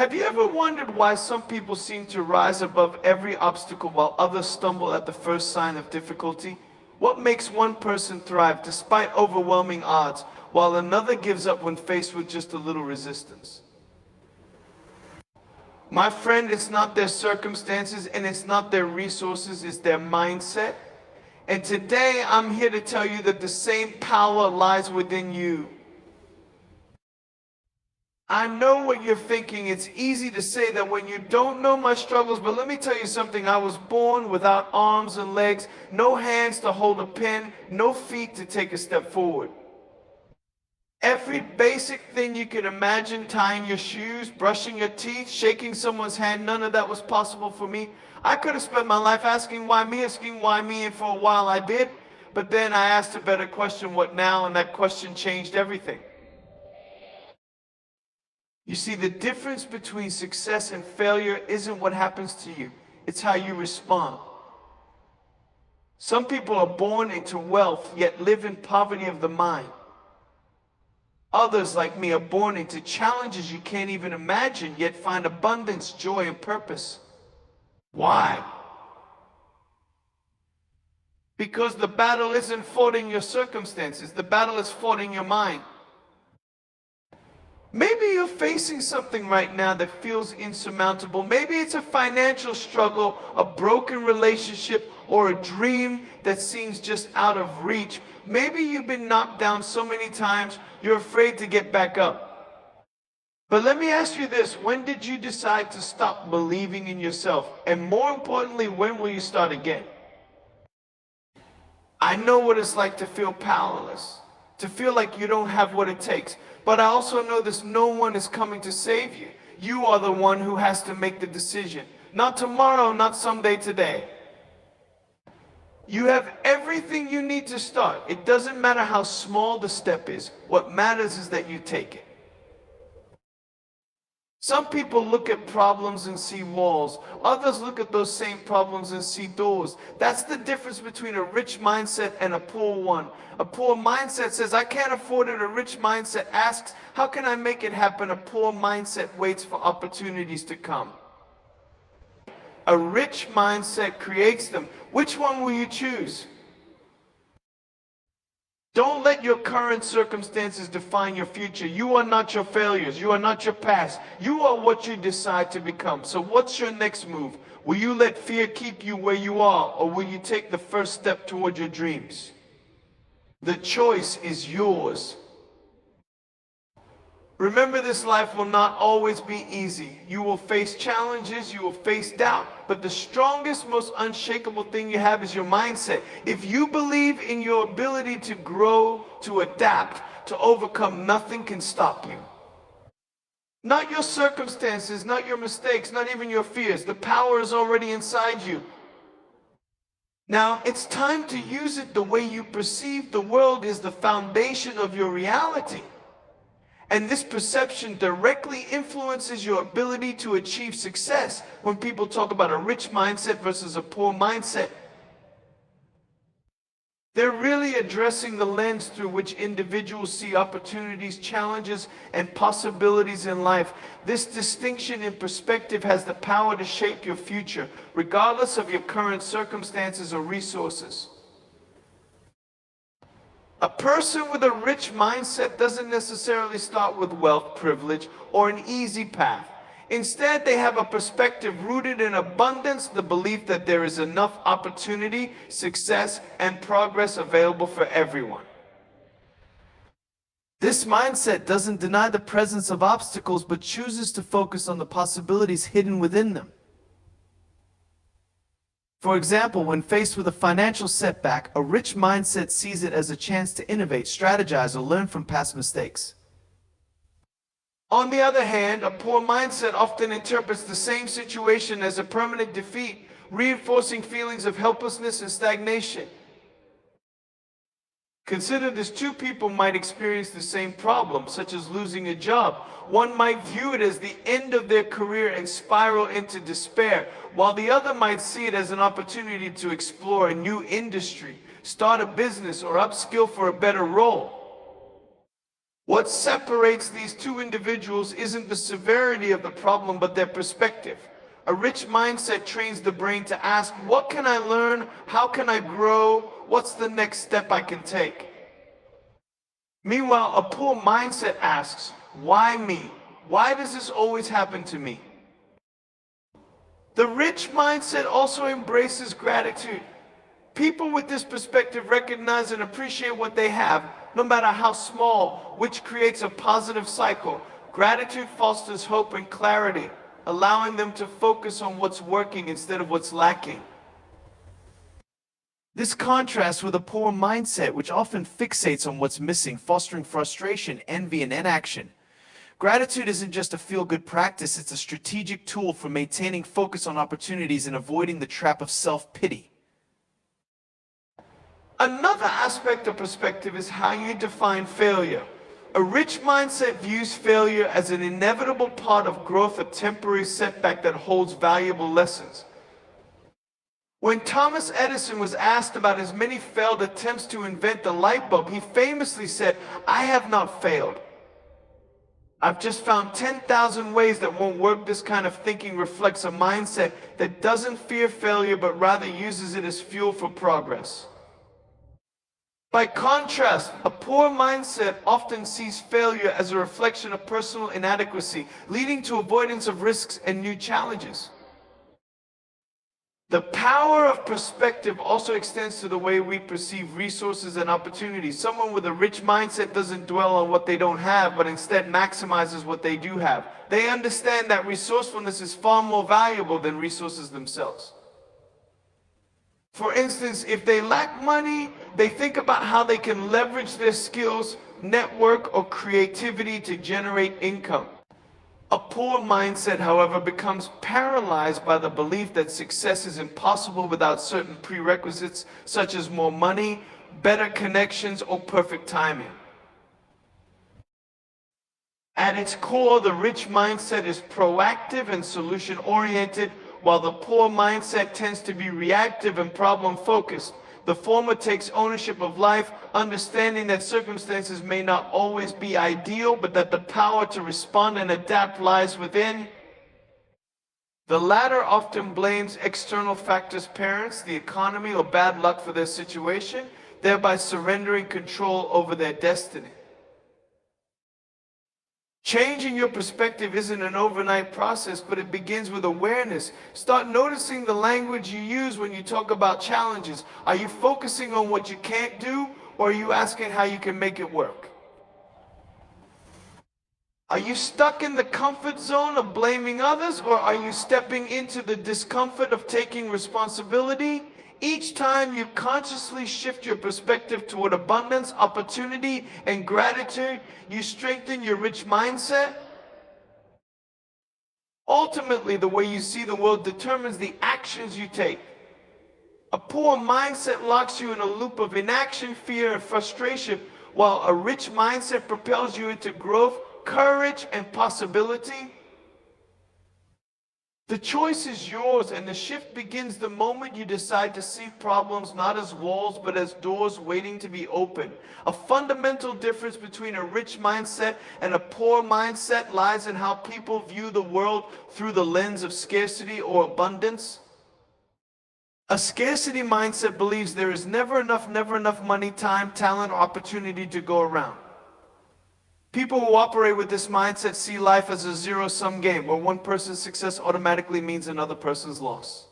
Have you ever wondered why some people seem to rise above every obstacle while others stumble at the first sign of difficulty? What makes one person thrive despite overwhelming odds, while another gives up when faced with just a little resistance? My friend, it's not their circumstances and it's not their resources, it's their mindset. And today I'm here to tell you that the same power lies within you. I know what you're thinking. It's easy to say that when you don't know my struggles, but let me tell you something. I was born without arms and legs, no hands to hold a pen, no feet to take a step forward. Every basic thing you can imagine, tying your shoes, brushing your teeth, shaking someone's hand, none of that was possible for me. I could have spent my life asking why me, and for a while I did. But then I asked a better question, what now? And that question changed everything. You see, the difference between success and failure isn't what happens to you. It's how you respond. Some people are born into wealth, yet live in poverty of the mind. Others, like me, are born into challenges you can't even imagine, yet find abundance, joy, and purpose. Why? Because the battle isn't fought in your circumstances. The battle is fought in your mind. Maybe you're facing something right now that feels insurmountable. Maybe it's a financial struggle, a broken relationship, or a dream that seems just out of reach. Maybe you've been knocked down so many times, you're afraid to get back up. But let me ask you this, when did you decide to stop believing in yourself? And more importantly, when will you start again? I know what it's like to feel powerless, to feel like you don't have what it takes. But I also know this, no one is coming to save you. You are the one who has to make the decision. Not tomorrow, not someday, today. You have everything you need to start. It doesn't matter how small the step is. What matters is that you take it. Some people look at problems and see walls. Others look at those same problems and see doors. That's the difference between a rich mindset and a poor one. A poor mindset says, I can't afford it. A rich mindset asks, how can I make it happen? A poor mindset waits for opportunities to come. A rich mindset creates them. Which one will you choose? Don't let your current circumstances define your future. You are not your failures. You are not your past. You are what you decide to become. So what's your next move? Will you let fear keep you where you are, or will you take the first step toward your dreams? The choice is yours. Remember, this life will not always be easy. You will face challenges, you will face doubt, but the strongest, most unshakable thing you have is your mindset. If you believe in your ability to grow, to adapt, to overcome, nothing can stop you. Not your circumstances, not your mistakes, not even your fears. The power is already inside you. Now, it's time to use it. The way you perceive the world is the foundation of your reality. And this perception directly influences your ability to achieve success. When people talk about a rich mindset versus a poor mindset, they're really addressing the lens through which individuals see opportunities, challenges, and possibilities in life. This distinction in perspective has the power to shape your future, regardless of your current circumstances or resources. A person with a rich mindset doesn't necessarily start with wealth, privilege, or an easy path. Instead, they have a perspective rooted in abundance, the belief that there is enough opportunity, success, and progress available for everyone. This mindset doesn't deny the presence of obstacles, but chooses to focus on the possibilities hidden within them. For example, when faced with a financial setback, a rich mindset sees it as a chance to innovate, strategize, or learn from past mistakes. On the other hand, a poor mindset often interprets the same situation as a permanent defeat, reinforcing feelings of helplessness and stagnation. Consider this: two people might experience the same problem, such as losing a job. One might view it as the end of their career and spiral into despair, while the other might see it as an opportunity to explore a new industry, start a business, or upskill for a better role. What separates these two individuals isn't the severity of the problem, but their perspective. A rich mindset trains the brain to ask, what can I learn? How can I grow? What's the next step I can take? Meanwhile, a poor mindset asks, why me? Why does this always happen to me? The rich mindset also embraces gratitude. People with this perspective recognize and appreciate what they have, no matter how small, which creates a positive cycle. Gratitude fosters hope and clarity, allowing them to focus on what's working instead of what's lacking. This contrasts with a poor mindset, which often fixates on what's missing, fostering frustration, envy, and inaction. Gratitude isn't just a feel-good practice, it's a strategic tool for maintaining focus on opportunities and avoiding the trap of self-pity. Another aspect of perspective is how you define failure. A rich mindset views failure as an inevitable part of growth, a temporary setback that holds valuable lessons. When Thomas Edison was asked about his many failed attempts to invent the light bulb, he famously said, "I have not failed. I've just found 10,000 ways that won't work." This kind of thinking reflects a mindset that doesn't fear failure, but rather uses it as fuel for progress. By contrast, a poor mindset often sees failure as a reflection of personal inadequacy, leading to avoidance of risks and new challenges. The power of perspective also extends to the way we perceive resources and opportunities. Someone with a rich mindset doesn't dwell on what they don't have, but instead maximizes what they do have. They understand that resourcefulness is far more valuable than resources themselves. For instance, if they lack money, they think about how they can leverage their skills, network, or creativity to generate income. A poor mindset, however, becomes paralyzed by the belief that success is impossible without certain prerequisites, such as more money, better connections, or perfect timing. At its core, the rich mindset is proactive and solution-oriented, while the poor mindset tends to be reactive and problem-focused. The former takes ownership of life, understanding that circumstances may not always be ideal, but that the power to respond and adapt lies within. The latter often blames external factors, parents, the economy, or bad luck for their situation, thereby surrendering control over their destiny. Changing your perspective isn't an overnight process, but it begins with awareness. Start noticing the language you use when you talk about challenges. Are you focusing on what you can't do, or are you asking how you can make it work? Are you stuck in the comfort zone of blaming others, or are you stepping into the discomfort of taking responsibility? Each time you consciously shift your perspective toward abundance, opportunity, and gratitude, you strengthen your rich mindset. Ultimately, the way you see the world determines the actions you take. A poor mindset locks you in a loop of inaction, fear, and frustration, while a rich mindset propels you into growth, courage, and possibility. The choice is yours, and the shift begins the moment you decide to see problems not as walls, but as doors waiting to be opened. A fundamental difference between a rich mindset and a poor mindset lies in how people view the world through the lens of scarcity or abundance. A scarcity mindset believes there is never enough money, time, talent, or opportunity to go around. People who operate with this mindset see life as a zero-sum game, where one person's success automatically means another person's loss.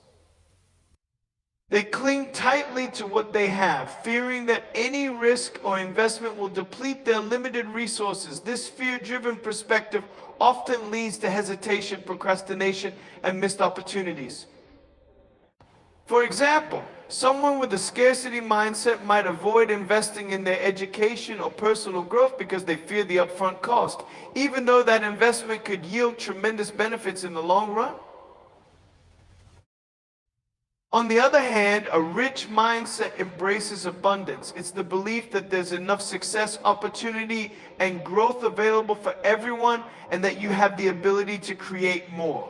They cling tightly to what they have, fearing that any risk or investment will deplete their limited resources. This fear-driven perspective often leads to hesitation, procrastination, and missed opportunities. For example, someone with a scarcity mindset might avoid investing in their education or personal growth because they fear the upfront cost, even though that investment could yield tremendous benefits in the long run. On the other hand, a rich mindset embraces abundance. It's the belief that there's enough success, opportunity, and growth available for everyone, and that you have the ability to create more.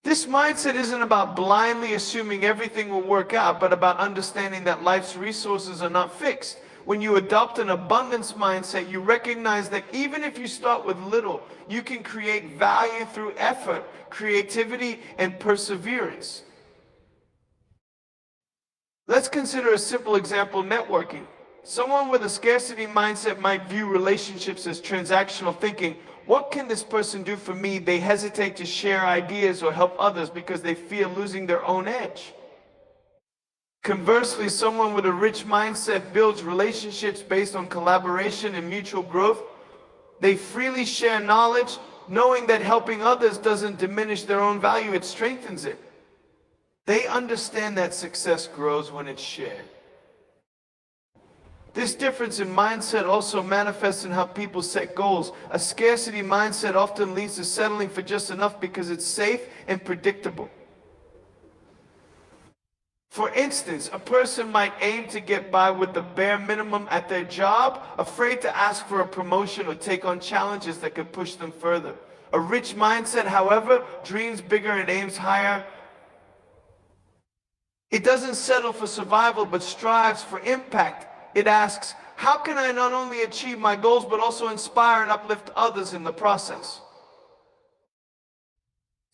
This mindset isn't about blindly assuming everything will work out, but about understanding that life's resources are not fixed. When you adopt an abundance mindset, you recognize that even if you start with little, you can create value through effort, creativity, and perseverance. Let's consider a simple example: networking. Someone with a scarcity mindset might view relationships as transactional thinking. What can this person do for me? They hesitate to share ideas or help others because they fear losing their own edge. Conversely, someone with a rich mindset builds relationships based on collaboration and mutual growth. They freely share knowledge, knowing that helping others doesn't diminish their own value, it strengthens it. They understand that success grows when it's shared. This difference in mindset also manifests in how people set goals. A scarcity mindset often leads to settling for just enough because it's safe and predictable. For instance, a person might aim to get by with the bare minimum at their job, afraid to ask for a promotion or take on challenges that could push them further. A rich mindset, however, dreams bigger and aims higher. It doesn't settle for survival, but strives for impact. It asks, how can I not only achieve my goals, but also inspire and uplift others in the process?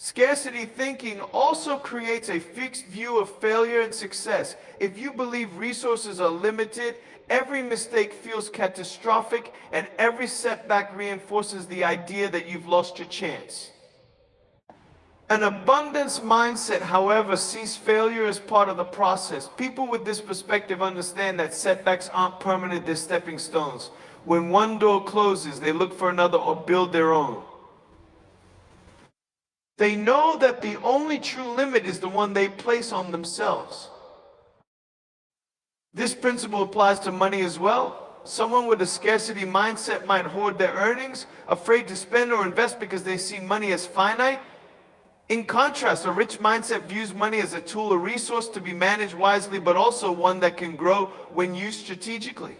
Scarcity thinking also creates a fixed view of failure and success. If you believe resources are limited, every mistake feels catastrophic, and every setback reinforces the idea that you've lost your chance. An abundance mindset, however, sees failure as part of the process. People with this perspective understand that setbacks aren't permanent, they're stepping stones. When one door closes, they look for another or build their own. They know that the only true limit is the one they place on themselves. This principle applies to money as well. Someone with a scarcity mindset might hoard their earnings, afraid to spend or invest because they see money as finite. In contrast, a rich mindset views money as a tool, a resource to be managed wisely, but also one that can grow when used strategically.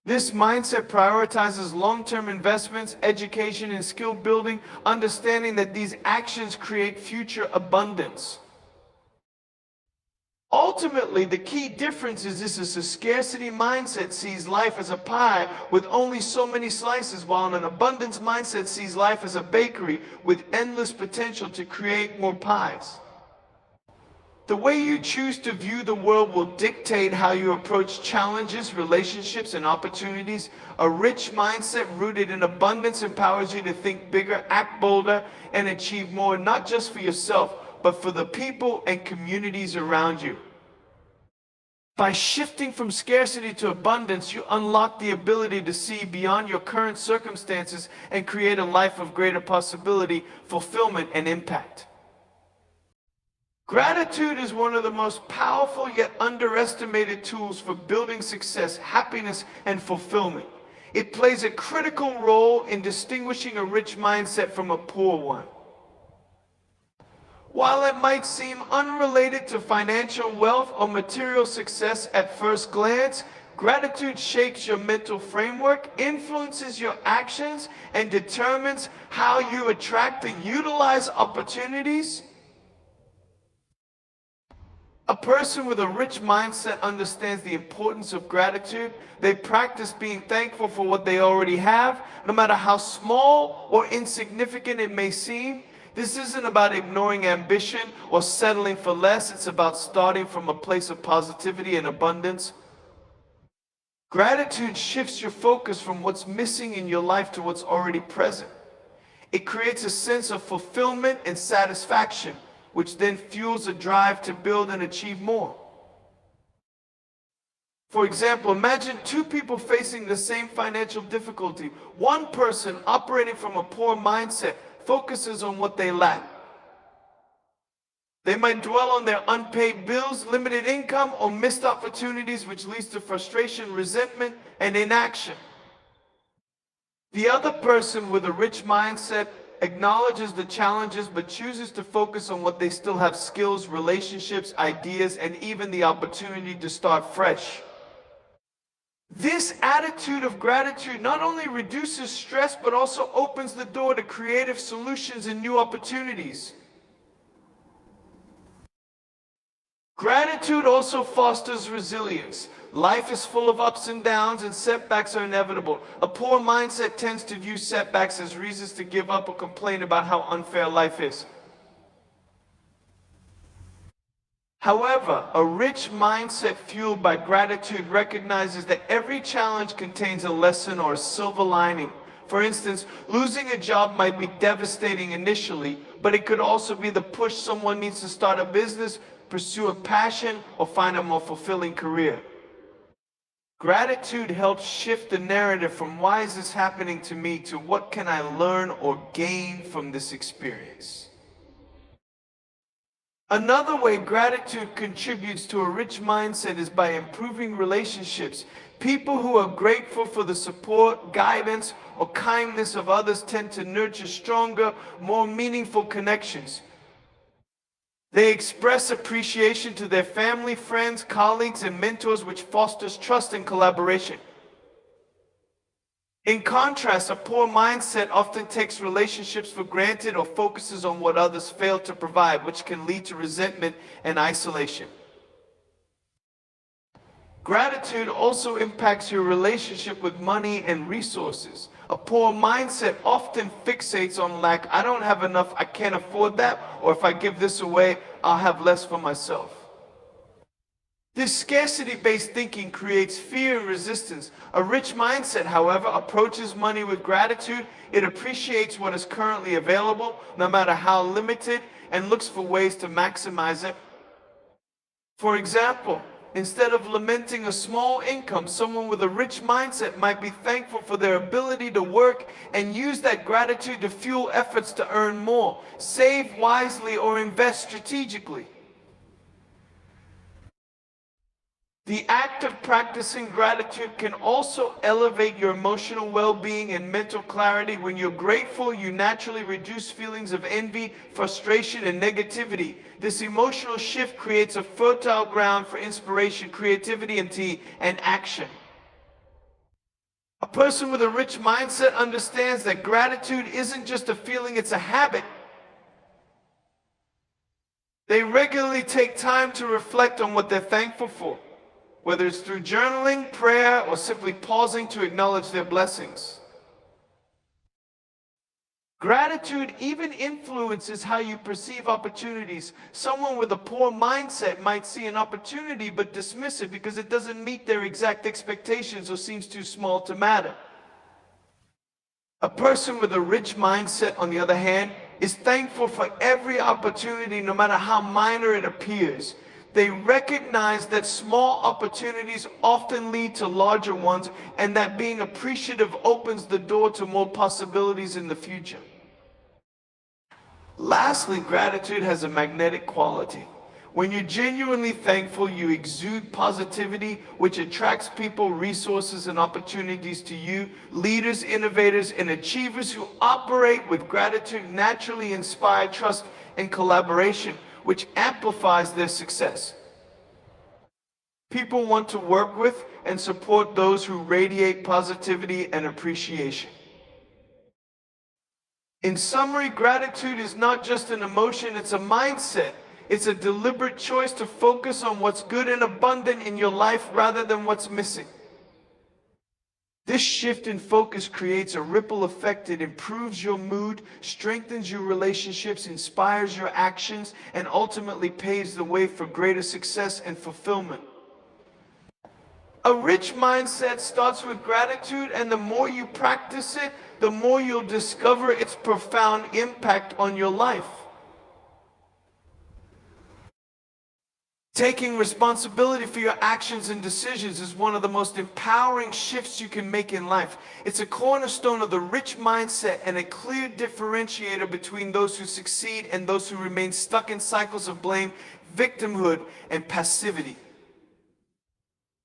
This mindset prioritizes long-term investments, education, and skill building, understanding that these actions create future abundance. Ultimately, the key difference is a scarcity mindset sees life as a pie with only so many slices, while an abundance mindset sees life as a bakery with endless potential to create more pies. The way you choose to view the world will dictate how you approach challenges, relationships, and opportunities. A rich mindset rooted in abundance empowers you to think bigger, act bolder, and achieve more, not just for yourself, but for the people and communities around you. By shifting from scarcity to abundance, you unlock the ability to see beyond your current circumstances and create a life of greater possibility, fulfillment, and impact. Gratitude is one of the most powerful yet underestimated tools for building success, happiness, and fulfillment. It plays a critical role in distinguishing a rich mindset from a poor one. While it might seem unrelated to financial wealth or material success at first glance, gratitude shapes your mental framework, influences your actions, and determines how you attract and utilize opportunities. A person with a rich mindset understands the importance of gratitude. They practice being thankful for what they already have, no matter how small or insignificant it may seem. This isn't about ignoring ambition or settling for less. It's about starting from a place of positivity and abundance. Gratitude shifts your focus from what's missing in your life to what's already present. It creates a sense of fulfillment and satisfaction, which then fuels a drive to build and achieve more. For example, imagine two people facing the same financial difficulty. One person, operating from a poor mindset, focuses on what they lack. They might dwell on their unpaid bills, limited income, or missed opportunities, which leads to frustration, resentment, and inaction. The other person with a rich mindset acknowledges the challenges but chooses to focus on what they still have: skills, relationships, ideas, and even the opportunity to start fresh. This attitude of gratitude not only reduces stress but also opens the door to creative solutions and new opportunities. Gratitude also fosters resilience. Life is full of ups and downs, and setbacks are inevitable. A poor mindset tends to view setbacks as reasons to give up or complain about how unfair life is. However, a rich mindset fueled by gratitude recognizes that every challenge contains a lesson or a silver lining. For instance, losing a job might be devastating initially, but it could also be the push someone needs to start a business, pursue a passion, or find a more fulfilling career. Gratitude helps shift the narrative from "why is this happening to me" to "what can I learn or gain from this experience?" Another way gratitude contributes to a rich mindset is by improving relationships. People who are grateful for the support, guidance, or kindness of others tend to nurture stronger, more meaningful connections. They express appreciation to their family, friends, colleagues, and mentors, which fosters trust and collaboration. In contrast, a poor mindset often takes relationships for granted or focuses on what others fail to provide, which can lead to resentment and isolation. Gratitude also impacts your relationship with money and resources. A poor mindset often fixates on lack. I don't have enough, I can't afford that, or if I give this away, I'll have less for myself. This scarcity-based thinking creates fear and resistance. A rich mindset, however, approaches money with gratitude. It appreciates what is currently available, no matter how limited, and looks for ways to maximize it. For example, instead of lamenting a small income, someone with a rich mindset might be thankful for their ability to work and use that gratitude to fuel efforts to earn more, save wisely, or invest strategically. The act of practicing gratitude can also elevate your emotional well-being and mental clarity. When you're grateful, you naturally reduce feelings of envy, frustration, and negativity. This emotional shift creates a fertile ground for inspiration, creativity, and action. A person with a rich mindset understands that gratitude isn't just a feeling, it's a habit. They regularly take time to reflect on what they're thankful for, whether it's through journaling, prayer, or simply pausing to acknowledge their blessings. Gratitude even influences how you perceive opportunities. Someone with a poor mindset might see an opportunity but dismiss it because it doesn't meet their exact expectations or seems too small to matter. A person with a rich mindset, on the other hand, is thankful for every opportunity, no matter how minor it appears. They recognize that small opportunities often lead to larger ones, and that being appreciative opens the door to more possibilities in the future. Lastly, gratitude has a magnetic quality. When you're genuinely thankful, you exude positivity, which attracts people, resources, and opportunities to you. Leaders, innovators, and achievers who operate with gratitude naturally inspire trust and collaboration, which amplifies their success. People want to work with and support those who radiate positivity and appreciation. In summary, gratitude is not just an emotion, it's a mindset. It's a deliberate choice to focus on what's good and abundant in your life rather than what's missing. This shift in focus creates a ripple effect. It improves your mood, strengthens your relationships, inspires your actions, and ultimately paves the way for greater success and fulfillment. A rich mindset starts with gratitude, and the more you practice it, the more you'll discover its profound impact on your life. Taking responsibility for your actions and decisions is one of the most empowering shifts you can make in life. It's a cornerstone of the rich mindset and a clear differentiator between those who succeed and those who remain stuck in cycles of blame, victimhood, and passivity.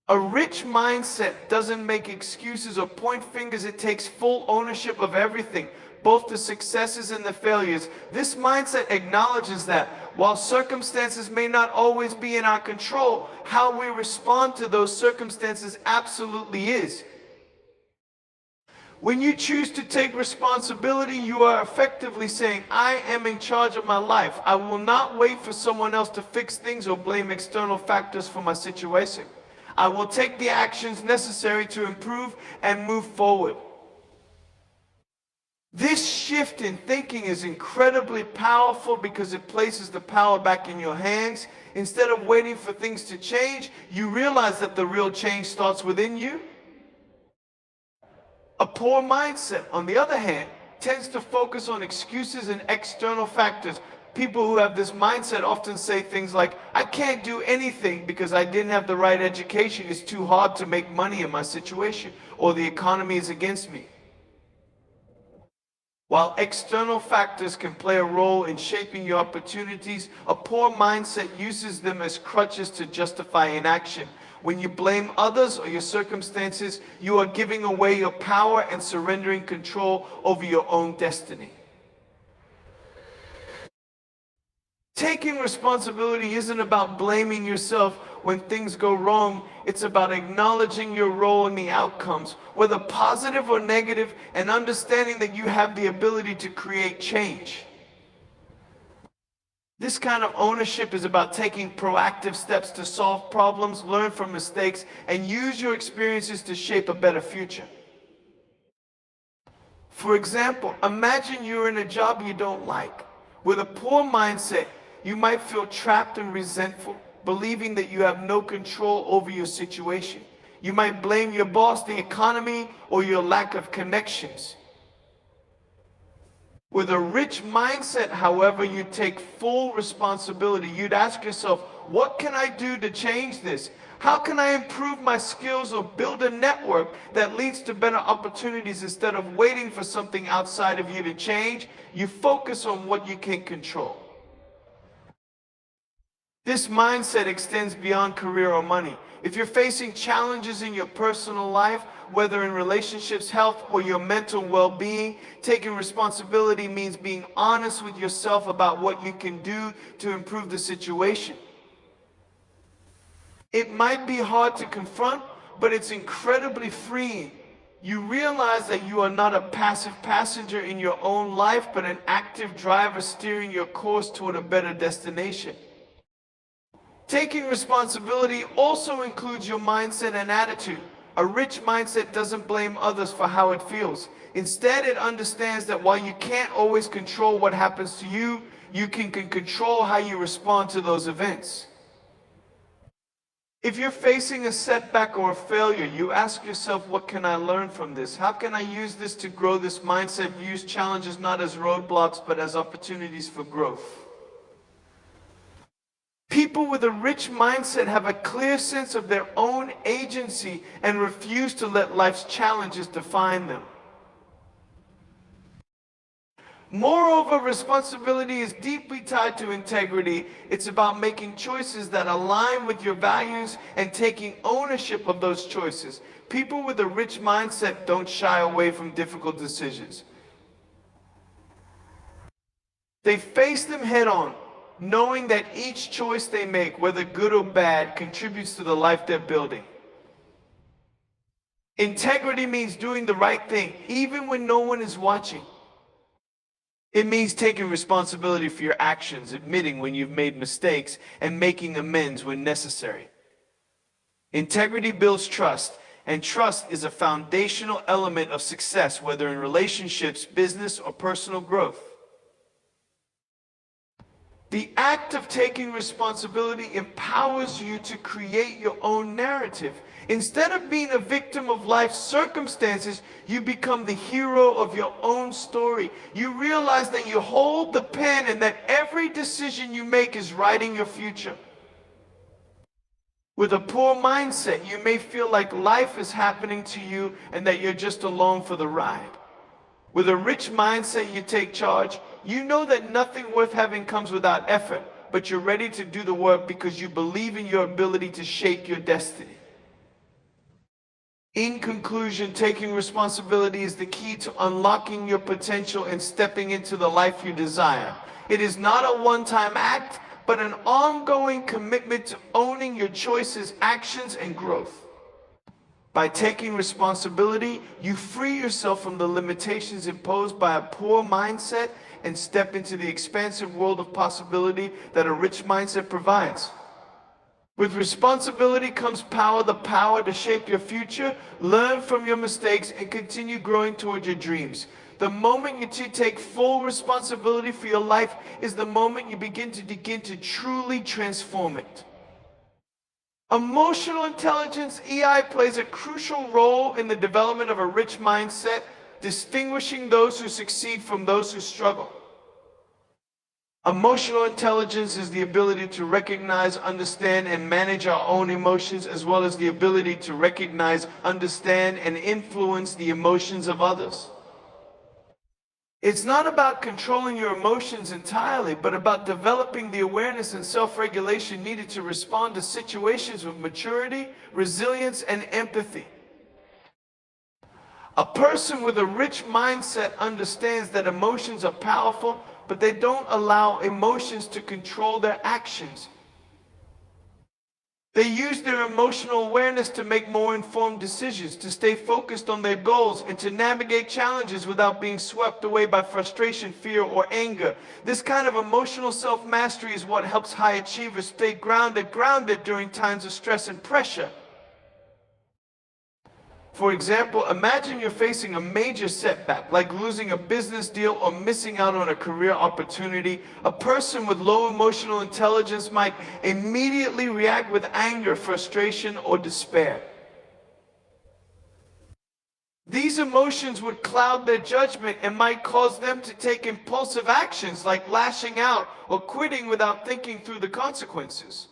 A rich mindset doesn't make excuses or point fingers. It takes full ownership of everything, both the successes and the failures. This mindset acknowledges that while circumstances may not always be in our control, how we respond to those circumstances absolutely is. When you choose to take responsibility, you are effectively saying, I am in charge of my life. I will not wait for someone else to fix things or blame external factors for my situation. I will take the actions necessary to improve and move forward. This shift in thinking is incredibly powerful because it places the power back in your hands. Instead of waiting for things to change, you realize that the real change starts within you. A poor mindset, on the other hand, tends to focus on excuses and external factors. People who have this mindset often say things like, I can't do anything because I didn't have the right education. It's too hard to make money in my situation, or the economy is against me. While external factors can play a role in shaping your opportunities, a poor mindset uses them as crutches to justify inaction. When you blame others or your circumstances, you are giving away your power and surrendering control over your own destiny. Taking responsibility isn't about blaming yourself when things go wrong. It's about acknowledging your role in the outcomes, whether positive or negative, and understanding that you have the ability to create change. This kind of ownership is about taking proactive steps to solve problems, learn from mistakes, and use your experiences to shape a better future. For example, imagine you're in a job you don't like. With a poor mindset, you might feel trapped and resentful, believing that you have no control over your situation. You might blame your boss, the economy, or your lack of connections. With a rich mindset, however, you take full responsibility. You'd ask yourself, what can I do to change this? How can I improve my skills or build a network that leads to better opportunities? Instead of waiting for something outside of you to change, you focus on what you can control. This mindset extends beyond career or money. If you're facing challenges in your personal life, whether in relationships, health, or your mental well-being, taking responsibility means being honest with yourself about what you can do to improve the situation. It might be hard to confront, but it's incredibly freeing. You realize that you are not a passive passenger in your own life, but an active driver steering your course toward a better destination. Taking responsibility also includes your mindset and attitude. A rich mindset doesn't blame others for how it feels. Instead, it understands that while you can't always control what happens to you, you can control how you respond to those events. If you're facing a setback or a failure, you ask yourself, what can I learn from this? How can I use this to grow this mindset? Use challenges not as roadblocks, but as opportunities for growth. People with a rich mindset have a clear sense of their own agency and refuse to let life's challenges define them. Moreover, responsibility is deeply tied to integrity. It's about making choices that align with your values and taking ownership of those choices. People with a rich mindset don't shy away from difficult decisions. They face them head on, knowing that each choice they make, whether good or bad, contributes to the life they're building. Integrity means doing the right thing, even when no one is watching. It means taking responsibility for your actions, admitting when you've made mistakes, and making amends when necessary. Integrity builds trust, and trust is a foundational element of success, whether in relationships, business, or personal growth. The act of taking responsibility empowers you to create your own narrative. Instead of being a victim of life's circumstances, you become the hero of your own story. You realize that you hold the pen and that every decision you make is writing your future. With a poor mindset, you may feel like life is happening to you and that you're just along for the ride. With a rich mindset, you take charge. You know that nothing worth having comes without effort, but you're ready to do the work because you believe in your ability to shape your destiny. In conclusion, taking responsibility is the key to unlocking your potential and stepping into the life you desire. It is not a one-time act, but an ongoing commitment to owning your choices, actions, and growth. By taking responsibility, you free yourself from the limitations imposed by a poor mindset and step into the expansive world of possibility that a rich mindset provides. With responsibility comes power, the power to shape your future, learn from your mistakes, and continue growing toward your dreams. The moment you take full responsibility for your life is the moment you begin to truly transform it. Emotional intelligence, EI, plays a crucial role in the development of a rich mindset, distinguishing those who succeed from those who struggle. Emotional intelligence is the ability to recognize, understand, and manage our own emotions, as well as the ability to recognize, understand, and influence the emotions of others. It's not about controlling your emotions entirely, but about developing the awareness and self-regulation needed to respond to situations with maturity, resilience, and empathy. A person with a rich mindset understands that emotions are powerful, but they don't allow emotions to control their actions. They use their emotional awareness to make more informed decisions, to stay focused on their goals, and to navigate challenges without being swept away by frustration, fear, or anger. This kind of emotional self-mastery is what helps high achievers stay grounded during times of stress and pressure. For example, imagine you're facing a major setback, like losing a business deal or missing out on a career opportunity. A person with low emotional intelligence might immediately react with anger, frustration, or despair. These emotions would cloud their judgment and might cause them to take impulsive actions like lashing out or quitting without thinking through the consequences.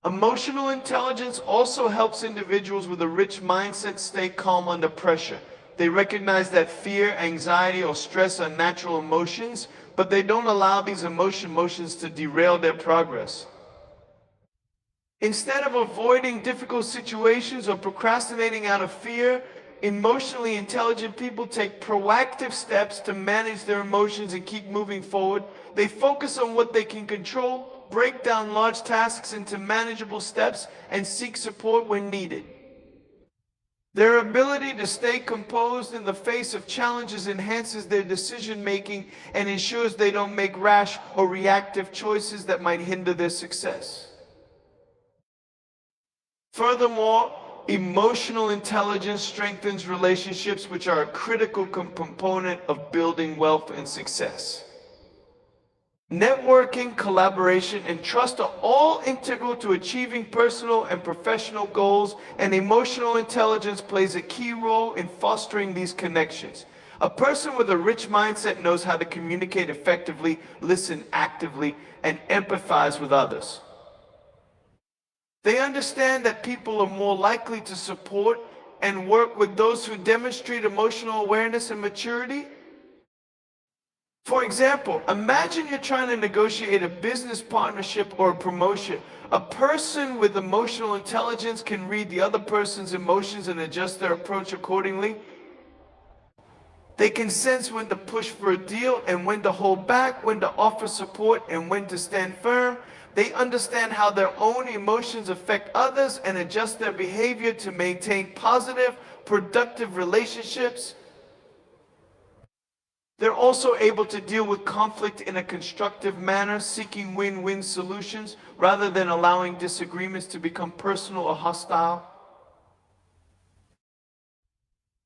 Emotional intelligence also helps individuals with a rich mindset stay calm under pressure. They recognize that fear, anxiety, or stress are natural emotions, but they don't allow these emotions to derail their progress. Instead of avoiding difficult situations or procrastinating out of fear, emotionally intelligent people take proactive steps to manage their emotions and keep moving forward. They focus on what they can control, break down large tasks into manageable steps, and seek support when needed. Their ability to stay composed in the face of challenges enhances their decision-making and ensures they don't make rash or reactive choices that might hinder their success. Furthermore, emotional intelligence strengthens relationships, which are a critical component of building wealth and success. Networking, collaboration, and trust are all integral to achieving personal and professional goals, and emotional intelligence plays a key role in fostering these connections. A person with a rich mindset knows how to communicate effectively, listen actively, and empathize with others. They understand that people are more likely to support and work with those who demonstrate emotional awareness and maturity. For example, imagine you're trying to negotiate a business partnership or a promotion. A person with emotional intelligence can read the other person's emotions and adjust their approach accordingly. They can sense when to push for a deal and when to hold back, when to offer support and when to stand firm. They understand how their own emotions affect others and adjust their behavior to maintain positive, productive relationships. They're also able to deal with conflict in a constructive manner, seeking win-win solutions rather than allowing disagreements to become personal or hostile.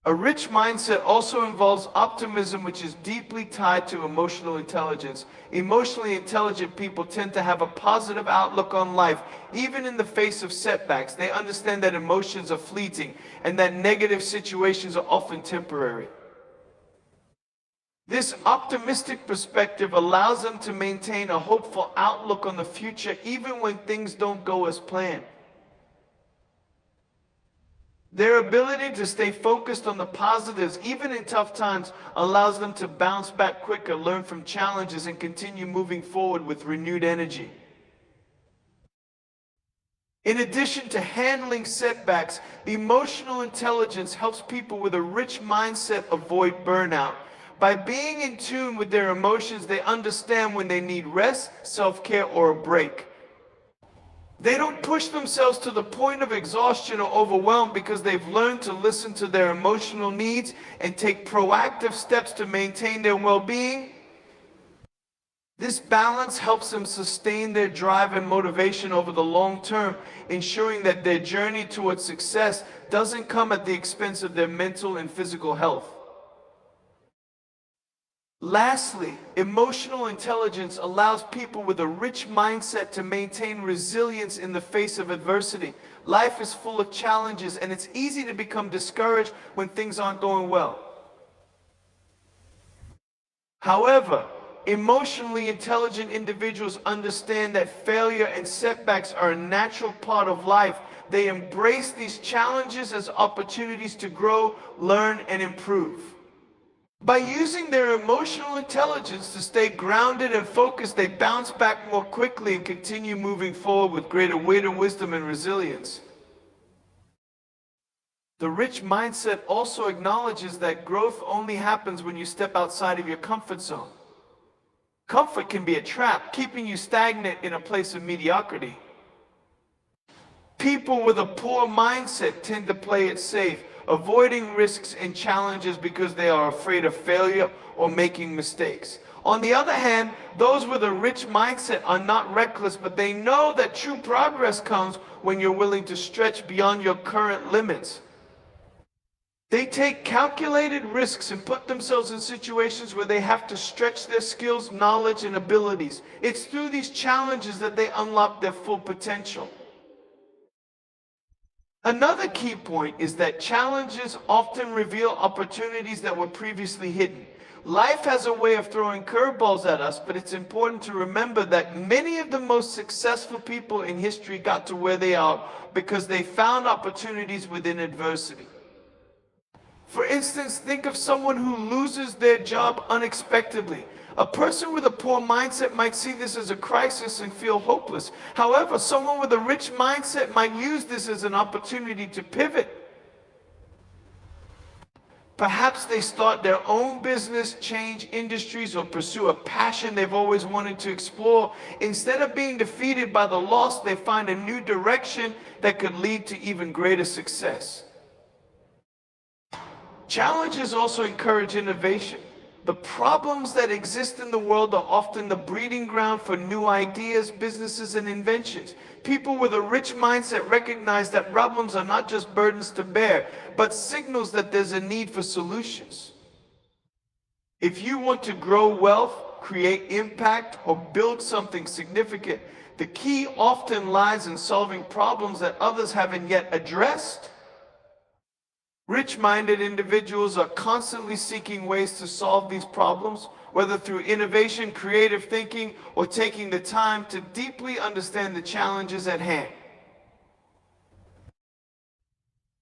A rich mindset also involves optimism, which is deeply tied to emotional intelligence. Emotionally intelligent people tend to have a positive outlook on life, even in the face of setbacks. They understand that emotions are fleeting and that negative situations are often temporary. This optimistic perspective allows them to maintain a hopeful outlook on the future even when things don't go as planned. Their ability to stay focused on the positives, even in tough times, allows them to bounce back quicker, learn from challenges, and continue moving forward with renewed energy. In addition to handling setbacks, emotional intelligence helps people with a rich mindset avoid burnout. By being in tune with their emotions, they understand when they need rest, self-care, or a break. They don't push themselves to the point of exhaustion or overwhelm because they've learned to listen to their emotional needs and take proactive steps to maintain their well-being. This balance helps them sustain their drive and motivation over the long term, ensuring that their journey towards success doesn't come at the expense of their mental and physical health. Lastly, emotional intelligence allows people with a rich mindset to maintain resilience in the face of adversity. Life is full of challenges, and it's easy to become discouraged when things aren't going well. However, emotionally intelligent individuals understand that failure and setbacks are a natural part of life. They embrace these challenges as opportunities to grow, learn, and improve. By using their emotional intelligence to stay grounded and focused, they bounce back more quickly and continue moving forward with greater weight of wisdom and resilience. The rich mindset also acknowledges that growth only happens when you step outside of your comfort zone. Comfort can be a trap, keeping you stagnant in a place of mediocrity. People with a poor mindset tend to play it safe, avoiding risks and challenges because they are afraid of failure or making mistakes. On the other hand, those with a rich mindset are not reckless, but they know that true progress comes when you're willing to stretch beyond your current limits. They take calculated risks and put themselves in situations where they have to stretch their skills, knowledge, and abilities. It's through these challenges that they unlock their full potential. Another key point is that challenges often reveal opportunities that were previously hidden. Life has a way of throwing curveballs at us, but it's important to remember that many of the most successful people in history got to where they are because they found opportunities within adversity. For instance, think of someone who loses their job unexpectedly. A person with a poor mindset might see this as a crisis and feel hopeless. However, someone with a rich mindset might use this as an opportunity to pivot. Perhaps they start their own business, change industries, or pursue a passion they've always wanted to explore. Instead of being defeated by the loss, they find a new direction that could lead to even greater success. Challenges also encourage innovation. The problems that exist in the world are often the breeding ground for new ideas, businesses, and inventions. People with a rich mindset recognize that problems are not just burdens to bear, but signals that there's a need for solutions. If you want to grow wealth, create impact, or build something significant, the key often lies in solving problems that others haven't yet addressed. Rich-minded individuals are constantly seeking ways to solve these problems, whether through innovation, creative thinking, or taking the time to deeply understand the challenges at hand.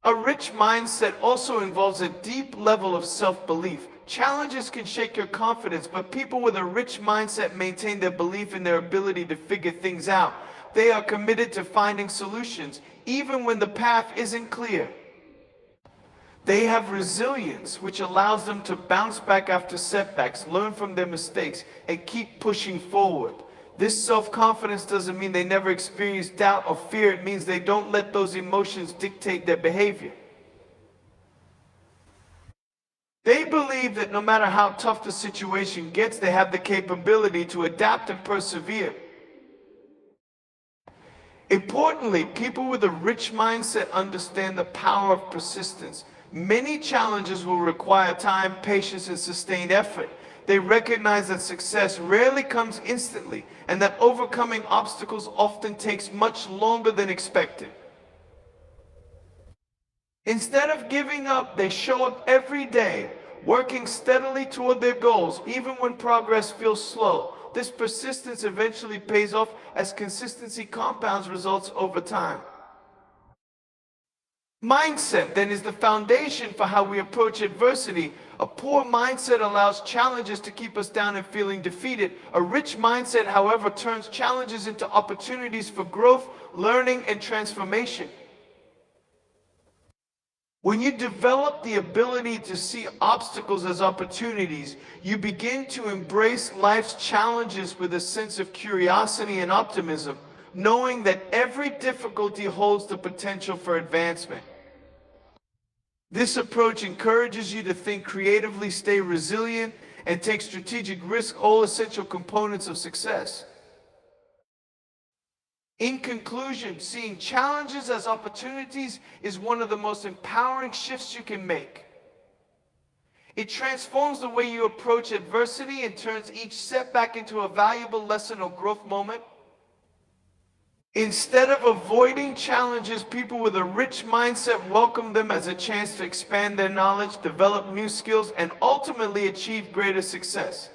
A rich mindset also involves a deep level of self-belief. Challenges can shake your confidence, but people with a rich mindset maintain their belief in their ability to figure things out. They are committed to finding solutions, even when the path isn't clear. They have resilience, which allows them to bounce back after setbacks, learn from their mistakes, and keep pushing forward. This self-confidence doesn't mean they never experience doubt or fear. It means they don't let those emotions dictate their behavior. They believe that no matter how tough the situation gets, they have the capability to adapt and persevere. Importantly, people with a rich mindset understand the power of persistence. Many challenges will require time, patience, and sustained effort. They recognize that success rarely comes instantly, and that overcoming obstacles often takes much longer than expected. Instead of giving up, they show up every day, working steadily toward their goals, even when progress feels slow. This persistence eventually pays off as consistency compounds results over time. Mindset, then, is the foundation for how we approach adversity. A poor mindset allows challenges to keep us down and feeling defeated. A rich mindset, however, turns challenges into opportunities for growth, learning, and transformation. When you develop the ability to see obstacles as opportunities, you begin to embrace life's challenges with a sense of curiosity and optimism. knowing that every difficulty holds the potential for advancement. This approach encourages you to think creatively, stay resilient, and take strategic risks, all essential components of success. In conclusion, seeing challenges as opportunities is one of the most empowering shifts you can make. It transforms the way you approach adversity and turns each setback into a valuable lesson or growth moment. Instead of avoiding challenges, people with a rich mindset welcome them as a chance to expand their knowledge, develop new skills, and ultimately achieve greater success.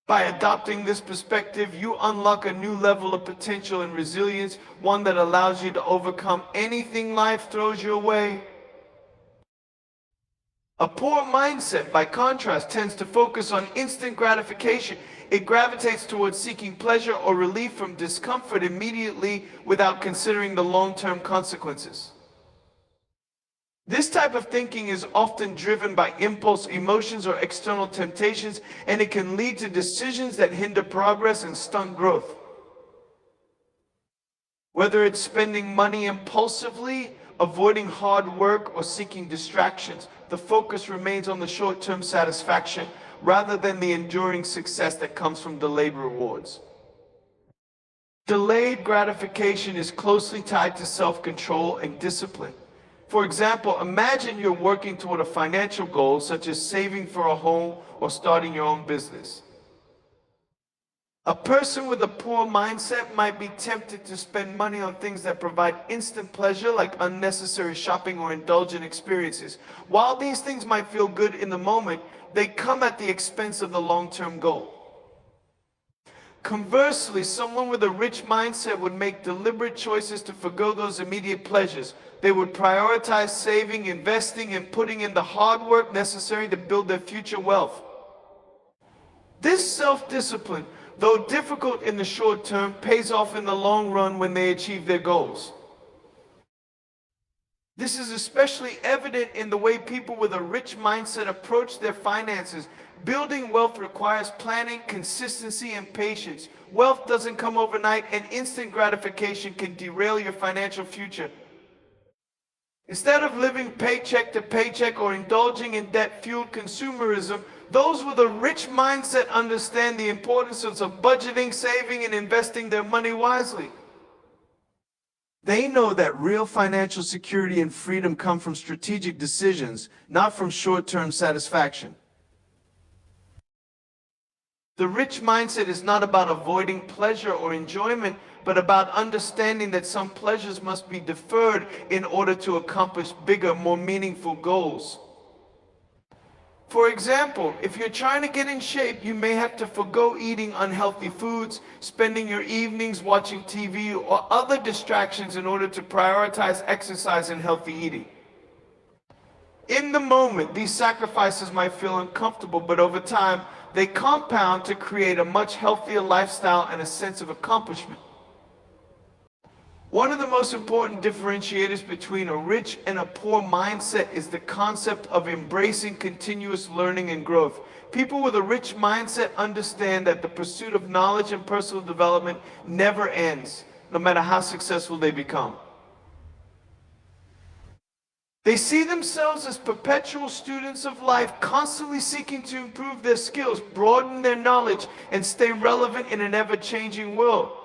By adopting this perspective, you unlock a new level of potential and resilience, one that allows you to overcome anything life throws your way. A poor mindset, by contrast, tends to focus on instant gratification. It gravitates towards seeking pleasure or relief from discomfort immediately without considering the long-term consequences. This type of thinking is often driven by impulse emotions or external temptations, and it can lead to decisions that hinder progress and stunt growth. Whether it's spending money impulsively, avoiding hard work, or seeking distractions, the focus remains on the short-term satisfaction rather than the enduring success that comes from delayed rewards. Delayed gratification is closely tied to self-control and discipline. For example, imagine you're working toward a financial goal such as saving for a home or starting your own business. A person with a poor mindset might be tempted to spend money on things that provide instant pleasure, like unnecessary shopping or indulgent experiences. While these things might feel good in the moment, they come at the expense of the long-term goal. Conversely, someone with a rich mindset would make deliberate choices to forgo those immediate pleasures. They would prioritize saving, investing, and putting in the hard work necessary to build their future wealth. This self-discipline, though difficult in the short term, pays off in the long run when they achieve their goals. This is especially evident in the way people with a rich mindset approach their finances. Building wealth requires planning, consistency, and patience. Wealth doesn't come overnight, and instant gratification can derail your financial future. Instead of living paycheck to paycheck or indulging in debt-fueled consumerism, those with a rich mindset understand the importance of budgeting, saving, and investing their money wisely. They know that real financial security and freedom come from strategic decisions, not from short-term satisfaction. The rich mindset is not about avoiding pleasure or enjoyment, but about understanding that some pleasures must be deferred in order to accomplish bigger, more meaningful goals. For example, if you're trying to get in shape, you may have to forgo eating unhealthy foods, spending your evenings watching TV, or other distractions in order to prioritize exercise and healthy eating. In the moment, these sacrifices might feel uncomfortable, but over time, they compound to create a much healthier lifestyle and a sense of accomplishment. One of the most important differentiators between a rich and a poor mindset is the concept of embracing continuous learning and growth. People with a rich mindset understand that the pursuit of knowledge and personal development never ends, no matter how successful they become. They see themselves as perpetual students of life, constantly seeking to improve their skills, broaden their knowledge, and stay relevant in an ever-changing world.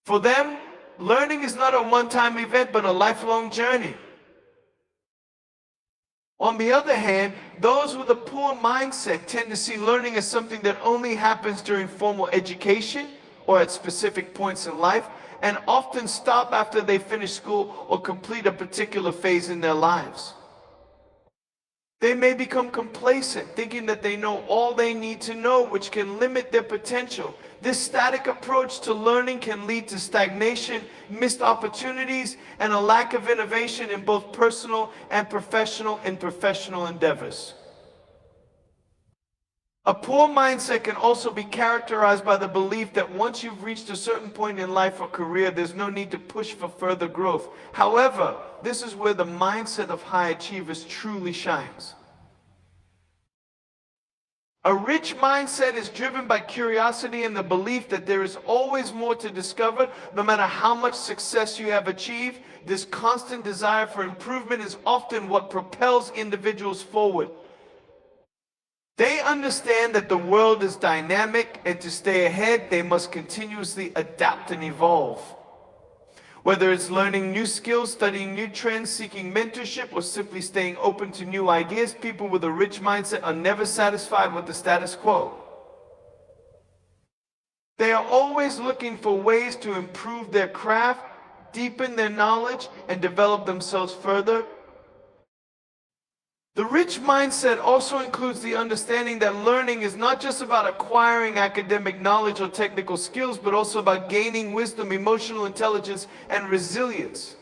For them, learning is not a one-time event, but a lifelong journey. On the other hand, those with a poor mindset tend to see learning as something that only happens during formal education or at specific points in life, and often stop after they finish school or complete a particular phase in their lives. They may become complacent, thinking that they know all they need to know, which can limit their potential. This static approach to learning can lead to stagnation, missed opportunities, and a lack of innovation in both personal and professional endeavors. A poor mindset can also be characterized by the belief that once you've reached a certain point in life or career, there's no need to push for further growth. However, this is where the mindset of high achievers truly shines. A rich mindset is driven by curiosity and the belief that there is always more to discover, no matter how much success you have achieved. This constant desire for improvement is often what propels individuals forward. They understand that the world is dynamic, and to stay ahead, they must continuously adapt and evolve. Whether it's learning new skills, studying new trends, seeking mentorship, or simply staying open to new ideas, people with a rich mindset are never satisfied with the status quo. They are always looking for ways to improve their craft, deepen their knowledge, and develop themselves further. The rich mindset also includes the understanding that learning is not just about acquiring academic knowledge or technical skills, but also about gaining wisdom, emotional intelligence, and resilience.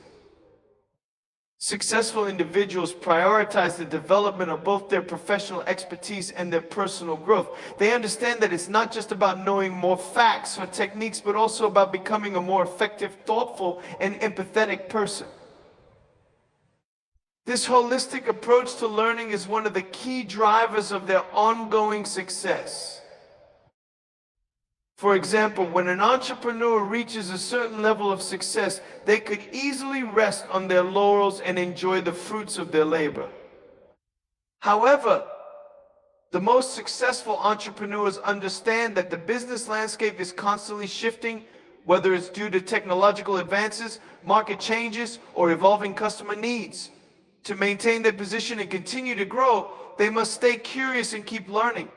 Successful individuals prioritize the development of both their professional expertise and their personal growth. They understand that it's not just about knowing more facts or techniques, but also about becoming a more effective, thoughtful, and empathetic person. This holistic approach to learning is one of the key drivers of their ongoing success. For example, when an entrepreneur reaches a certain level of success, they could easily rest on their laurels and enjoy the fruits of their labor. However, the most successful entrepreneurs understand that the business landscape is constantly shifting, whether it's due to technological advances, market changes, or evolving customer needs. To maintain their position and continue to grow, they must stay curious and keep learning.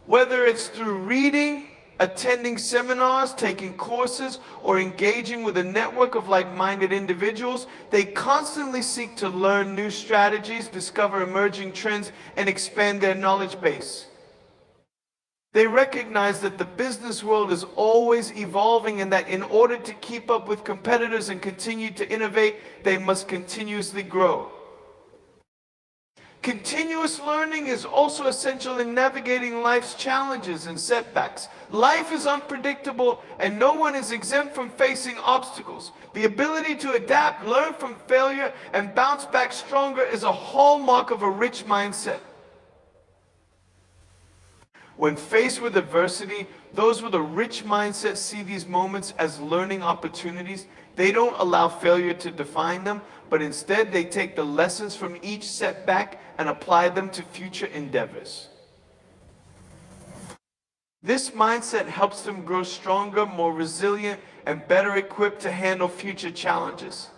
Whether it's through reading, attending seminars, taking courses, or engaging with a network of like-minded individuals, they constantly seek to learn new strategies, discover emerging trends, and expand their knowledge base. They recognize that the business world is always evolving and that in order to keep up with competitors and continue to innovate, they must continuously grow. Continuous learning is also essential in navigating life's challenges and setbacks. Life is unpredictable and no one is exempt from facing obstacles. The ability to adapt, learn from failure, and bounce back stronger is a hallmark of a rich mindset. When faced with adversity, those with a rich mindset see these moments as learning opportunities. They don't allow failure to define them, but instead they take the lessons from each setback and apply them to future endeavors. This mindset helps them grow stronger, more resilient, and better equipped to handle future challenges.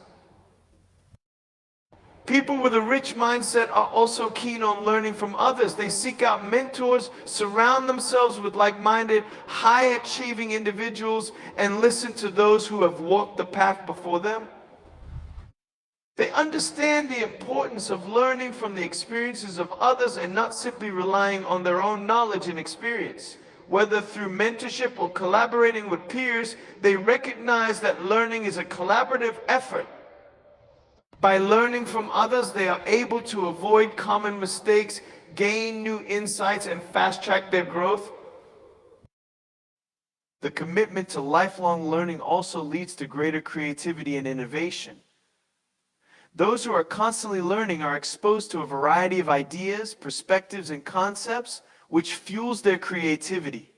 People with a rich mindset are also keen on learning from others. They seek out mentors, surround themselves with like-minded, high-achieving individuals, and listen to those who have walked the path before them. They understand the importance of learning from the experiences of others and not simply relying on their own knowledge and experience. Whether through mentorship or collaborating with peers, they recognize that learning is a collaborative effort. By learning from others, they are able to avoid common mistakes, gain new insights, and fast-track their growth. The commitment to lifelong learning also leads to greater creativity and innovation. Those who are constantly learning are exposed to a variety of ideas, perspectives, and concepts, which fuels their creativity.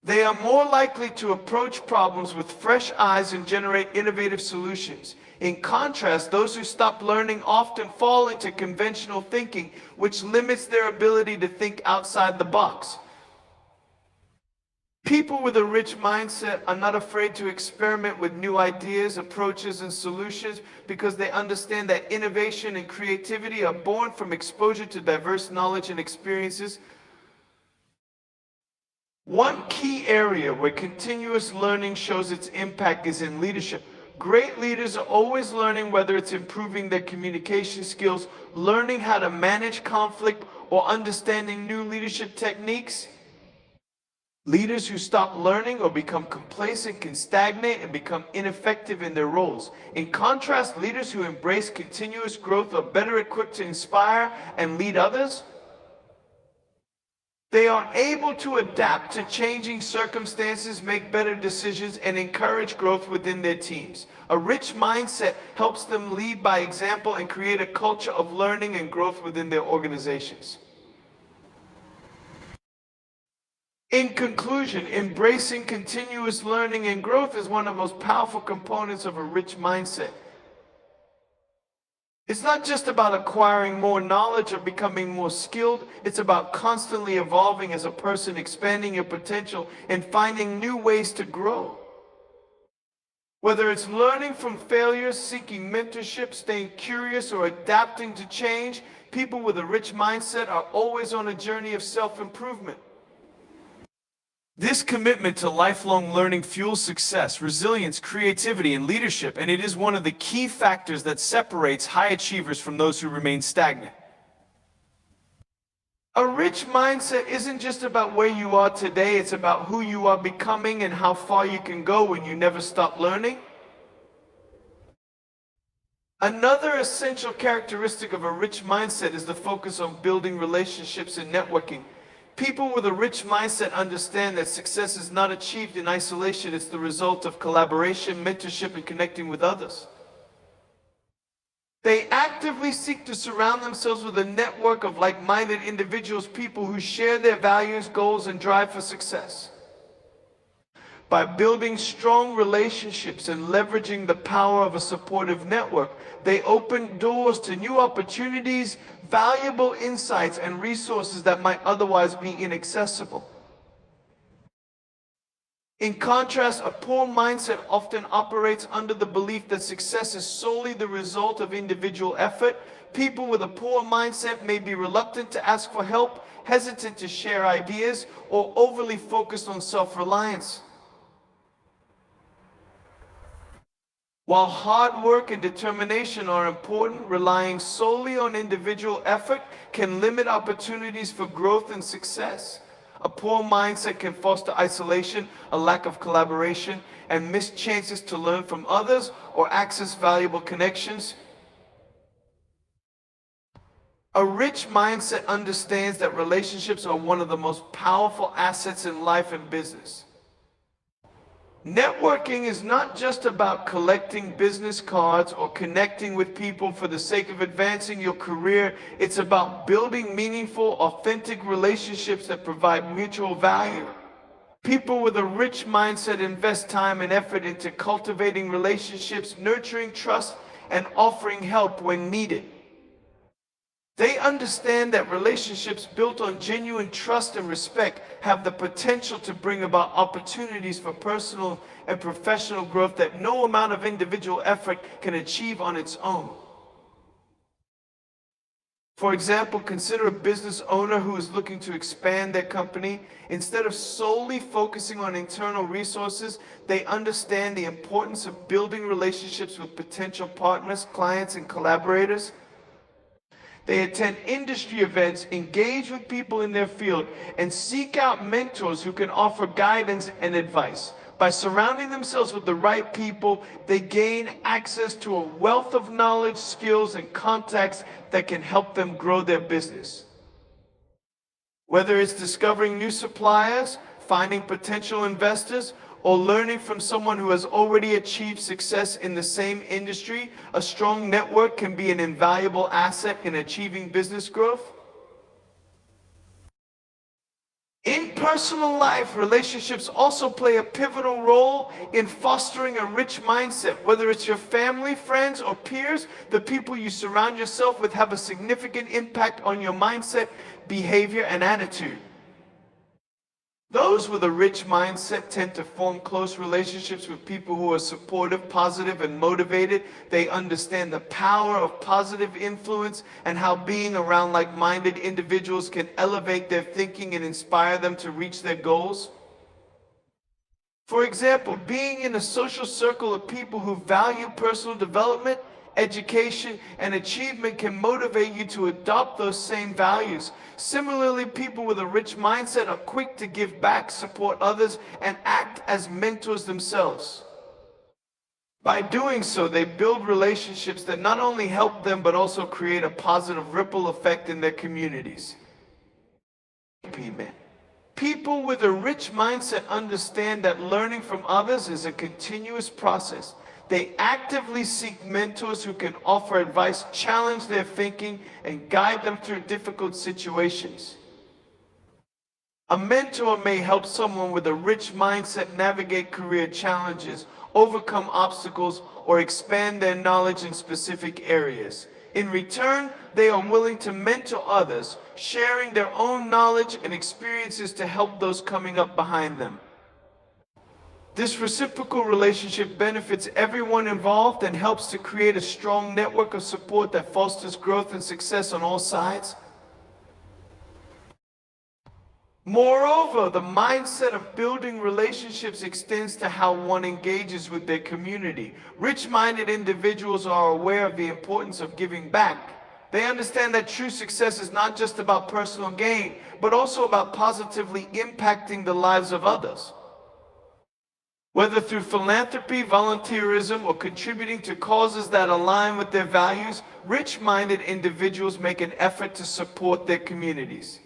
They are more likely to approach problems with fresh eyes and generate innovative solutions. In contrast, those who stop learning often fall into conventional thinking, which limits their ability to think outside the box. People with a rich mindset are not afraid to experiment with new ideas, approaches, and solutions because they understand that innovation and creativity are born from exposure to diverse knowledge and experiences. One key area where continuous learning shows its impact is in leadership. Great leaders are always learning, whether it's improving their communication skills, learning how to manage conflict, or understanding new leadership techniques. Leaders who stop learning or become complacent can stagnate and become ineffective in their roles. In contrast, leaders who embrace continuous growth are better equipped to inspire and lead others. They are able to adapt to changing circumstances, make better decisions, and encourage growth within their teams. A rich mindset helps them lead by example and create a culture of learning and growth within their organizations. In conclusion, embracing continuous learning and growth is one of the most powerful components of a rich mindset. It's not just about acquiring more knowledge or becoming more skilled. It's about constantly evolving as a person, expanding your potential, and finding new ways to grow. Whether it's learning from failures, seeking mentorship, staying curious, or adapting to change, people with a rich mindset are always on a journey of self-improvement. This commitment to lifelong learning fuels success, resilience, creativity, and leadership, and it is one of the key factors that separates high achievers from those who remain stagnant. A rich mindset isn't just about where you are today, it's about who you are becoming and how far you can go when you never stop learning. Another essential characteristic of a rich mindset is the focus on building relationships and networking. People with a rich mindset understand that success is not achieved in isolation, it's the result of collaboration, mentorship, and connecting with others. They actively seek to surround themselves with a network of like-minded individuals, people who share their values, goals, and drive for success. By building strong relationships and leveraging the power of a supportive network, they open doors to new opportunities, valuable insights, and resources that might otherwise be inaccessible. In contrast, a poor mindset often operates under the belief that success is solely the result of individual effort. People with a poor mindset may be reluctant to ask for help, hesitant to share ideas, or overly focused on self-reliance. While hard work and determination are important, relying solely on individual effort can limit opportunities for growth and success. A poor mindset can foster isolation, a lack of collaboration, and missed chances to learn from others or access valuable connections. A rich mindset understands that relationships are one of the most powerful assets in life and business. Networking is not just about collecting business cards or connecting with people for the sake of advancing your career. It's about building meaningful, authentic relationships that provide mutual value. People with a rich mindset invest time and effort into cultivating relationships, nurturing trust, and offering help when needed. They understand that relationships built on genuine trust and respect have the potential to bring about opportunities for personal and professional growth that no amount of individual effort can achieve on its own. For example, consider a business owner who is looking to expand their company. Instead of solely focusing on internal resources, they understand the importance of building relationships with potential partners, clients, and collaborators. They attend industry events, engage with people in their field, and seek out mentors who can offer guidance and advice. By surrounding themselves with the right people, they gain access to a wealth of knowledge, skills, and contacts that can help them grow their business. Whether it's discovering new suppliers, finding potential investors, or learning from someone who has already achieved success in the same industry, a strong network can be an invaluable asset in achieving business growth. In personal life, relationships also play a pivotal role in fostering a rich mindset. Whether it's your family, friends, or peers, the people you surround yourself with have a significant impact on your mindset, behavior, and attitude. Those with a rich mindset tend to form close relationships with people who are supportive, positive, and motivated. They understand the power of positive influence and how being around like-minded individuals can elevate their thinking and inspire them to reach their goals. For example, being in a social circle of people who value personal development, education, and achievement can motivate you to adopt those same values. Similarly, people with a rich mindset are quick to give back, support others, and act as mentors themselves. By doing so, they build relationships that not only help them, but also create a positive ripple effect in their communities. People with a rich mindset understand that learning from others is a continuous process. They actively seek mentors who can offer advice, challenge their thinking, and guide them through difficult situations. A mentor may help someone with a rich mindset navigate career challenges, overcome obstacles, or expand their knowledge in specific areas. In return, they are willing to mentor others, sharing their own knowledge and experiences to help those coming up behind them. This reciprocal relationship benefits everyone involved and helps to create a strong network of support that fosters growth and success on all sides. Moreover, the mindset of building relationships extends to how one engages with their community. Rich-minded individuals are aware of the importance of giving back. They understand that true success is not just about personal gain, but also about positively impacting the lives of others. Whether through philanthropy, volunteerism, or contributing to causes that align with their values, rich-minded individuals make an effort to support their communities.